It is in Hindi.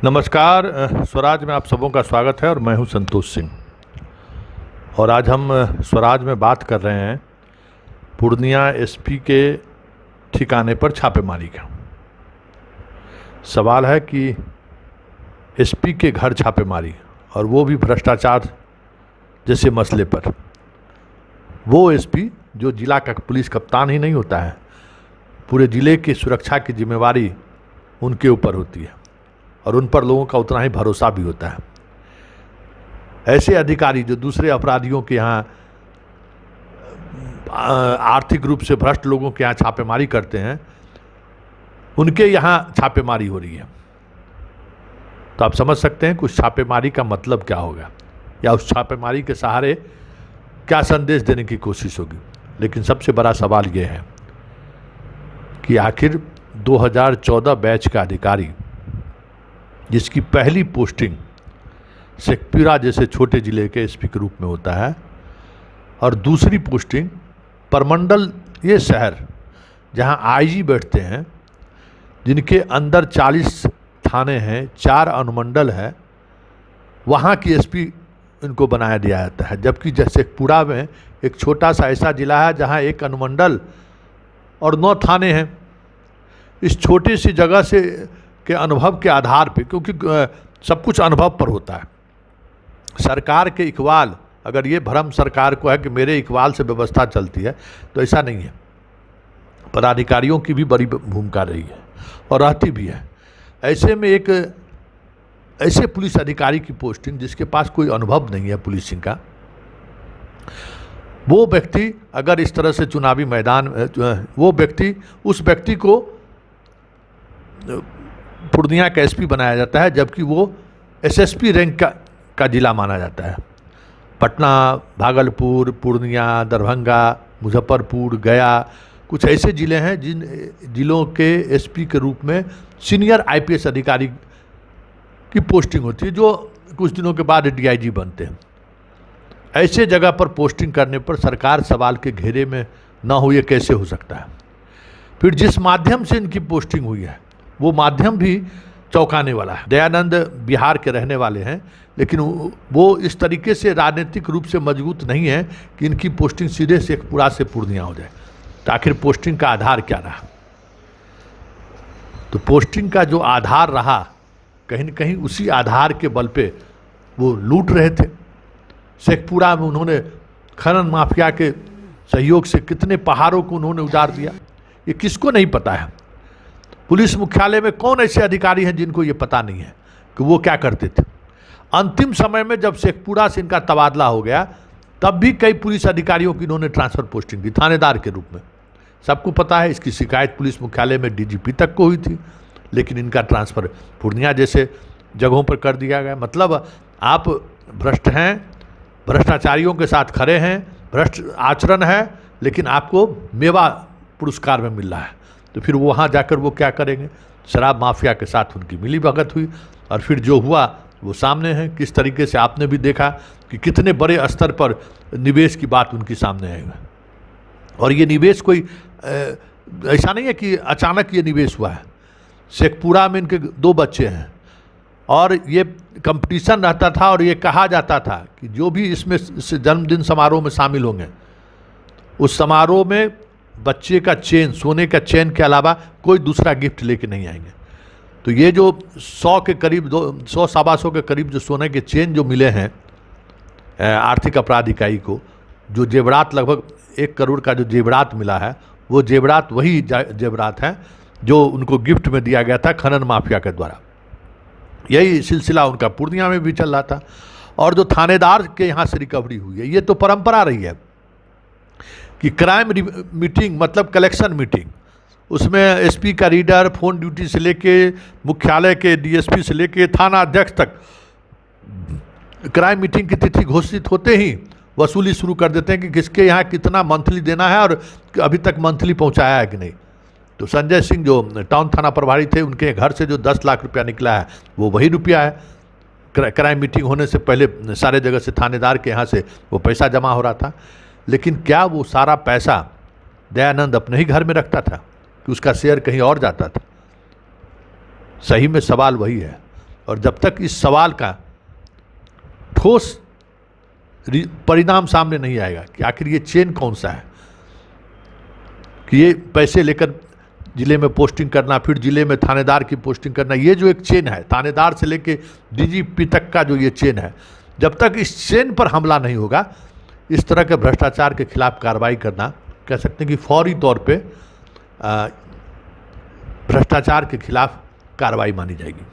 नमस्कार। स्वराज में आप सबों का स्वागत है और मैं हूं संतोष सिंह। और आज हम स्वराज में बात कर रहे हैं पूर्णिया एसपी के ठिकाने पर छापेमारी का। सवाल है कि एसपी के घर छापेमारी, और वो भी भ्रष्टाचार जैसे मसले पर। वो एसपी जो जिला का पुलिस कप्तान ही नहीं होता है, पूरे ज़िले की सुरक्षा की जिम्मेवारी उनके ऊपर होती है और उन पर लोगों का उतना ही भरोसा भी होता है। ऐसे अधिकारी जो दूसरे अपराधियों के यहाँ आर्थिक रूप से भ्रष्ट लोगों के यहाँ छापेमारी करते हैं, उनके यहाँ छापेमारी हो रही है। तो आप समझ सकते हैं कि उस छापेमारी का मतलब क्या होगा, या उस छापेमारी के सहारे क्या संदेश देने की कोशिश होगी। लेकिन सबसे बड़ा सवाल यह है कि आखिर 2014 बैच का अधिकारी, जिसकी पहली पोस्टिंग शेखपुरा जैसे छोटे ज़िले के एसपी के रूप में होता है, और दूसरी पोस्टिंग परमंडल, ये शहर जहां आईजी बैठते हैं, जिनके अंदर 40 थाने हैं, 4 अनुमंडल है, वहां की एसपी इनको बनाया दिया जाता है। जबकि शेखपुरा में एक छोटा सा ऐसा ज़िला है जहां 1 अनुमंडल और 9 थाने हैं। इस छोटी सी जगह से के अनुभव के आधार पे, क्योंकि सब कुछ अनुभव पर होता है, सरकार के इकबाल, अगर ये भ्रम सरकार को है कि मेरे इकबाल से व्यवस्था चलती है, तो ऐसा नहीं है। पदाधिकारियों की भी बड़ी भूमिका रही है और रहती भी है। ऐसे में एक ऐसे पुलिस अधिकारी की पोस्टिंग जिसके पास कोई अनुभव नहीं है पुलिसिंग का, वो व्यक्ति अगर इस तरह से चुनावी मैदान, वो व्यक्ति, उस व्यक्ति को पूर्णिया का एसपी बनाया जाता है, जबकि वो एसएसपी रैंक का जिला माना जाता है। पटना, भागलपुर, पूर्णिया, दरभंगा, मुजफ्फरपुर, गया, कुछ ऐसे ज़िले हैं जिन ज़िलों के एसपी के रूप में सीनियर आईपीएस अधिकारी की पोस्टिंग होती है, जो कुछ दिनों के बाद डीआईजी बनते हैं। ऐसे जगह पर पोस्टिंग करने पर सरकार सवाल के घेरे में ना हो, ये कैसे हो सकता है। फिर जिस माध्यम से इनकी पोस्टिंग हुई है, वो माध्यम भी चौंकाने वाला है। दयानंद बिहार के रहने वाले हैं, लेकिन वो इस तरीके से राजनीतिक रूप से मजबूत नहीं है कि इनकी पोस्टिंग सीधे शेखपुरा से पूर्णिया हो जाए। तो आखिर पोस्टिंग का आधार क्या रहा? तो पोस्टिंग का जो आधार रहा, कहीं न कहीं उसी आधार के बल पे वो लूट रहे थे। शेखपुरा में उन्होंने खनन माफिया के सहयोग से कितने पहाड़ों को उन्होंने उजाड़ दिया, ये किसको नहीं पता है। पुलिस मुख्यालय में कौन ऐसे अधिकारी हैं जिनको ये पता नहीं है कि वो क्या करते थे। अंतिम समय में जब शेखपुरा से इनका तबादला हो गया, तब भी कई पुलिस अधिकारियों की इन्होंने ट्रांसफ़र पोस्टिंग की, थानेदार के रूप में। सबको पता है, इसकी शिकायत पुलिस मुख्यालय में डीजीपी तक को हुई थी, लेकिन इनका ट्रांसफ़र पूर्णिया जैसे जगहों पर कर दिया गया। मतलब आप भ्रष्ट हैं, भ्रष्टाचारियों के साथ खड़े हैं, भ्रष्ट आचरण है, लेकिन आपको मेवा पुरस्कार में मिल रहा है। तो फिर वहाँ जाकर वो क्या करेंगे? शराब माफिया के साथ उनकी मिलीभगत हुई, और फिर जो हुआ वो सामने है। किस तरीके से आपने भी देखा कि कितने बड़े स्तर पर निवेश की बात उनकी सामने आई है। और ये निवेश कोई ऐसा नहीं है कि अचानक ये निवेश हुआ है। शेखपुरा में इनके 2 बच्चे हैं, और ये कंपटीशन रहता था, और ये कहा जाता था कि जो भी इसमें जन्मदिन समारोह में शामिल होंगे, उस समारोह में बच्चे का चेन, सोने का चेन के अलावा कोई दूसरा गिफ्ट लेके नहीं आएंगे। तो ये जो 100 के करीब, 100 सवा 100 के करीब जो सोने के चेन जो मिले हैं आर्थिक अपराध इकाई को, जो जेवरात लगभग 1 करोड़ का जो जेवरात मिला है, वो जेवरात वही जेवरात हैं जो उनको गिफ्ट में दिया गया था खनन माफिया के द्वारा। यही सिलसिला उनका पूर्णिया में भी चल रहा था। और जो थानेदार के यहाँ से रिकवरी हुई है, ये तो परंपरा रही है कि क्राइम मीटिंग, मतलब कलेक्शन मीटिंग, उसमें एसपी का रीडर, फ़ोन ड्यूटी से लेके मुख्यालय के डीएसपी से लेके थाना अध्यक्ष तक, क्राइम मीटिंग की तिथि घोषित होते ही वसूली शुरू कर देते हैं कि किसके यहाँ कितना मंथली देना है और अभी तक मंथली पहुँचाया है कि नहीं। तो संजय सिंह जो टाउन थाना प्रभारी थे, उनके घर से जो 10 लाख रुपया निकला है, वो वही रुपया है। क्राइम मीटिंग होने से पहले सारे जगह से थानेदार के यहाँ से वो पैसा जमा हो रहा था। लेकिन क्या वो सारा पैसा दयानंद अपने ही घर में रखता था कि उसका शेयर कहीं और जाता था? सही में सवाल वही है। और जब तक इस सवाल का ठोस परिणाम सामने नहीं आएगा कि आखिर ये चेन कौन सा है, कि ये पैसे लेकर जिले में पोस्टिंग करना, फिर जिले में थानेदार की पोस्टिंग करना, ये जो एक चेन है, थानेदार से लेके डीजीपी तक का जो ये चेन है, जब तक इस चेन पर हमला नहीं होगा, इस तरह के भ्रष्टाचार के खिलाफ कार्रवाई करना कह सकते हैं कि फौरी तौर पे भ्रष्टाचार के खिलाफ कार्रवाई मानी जाएगी।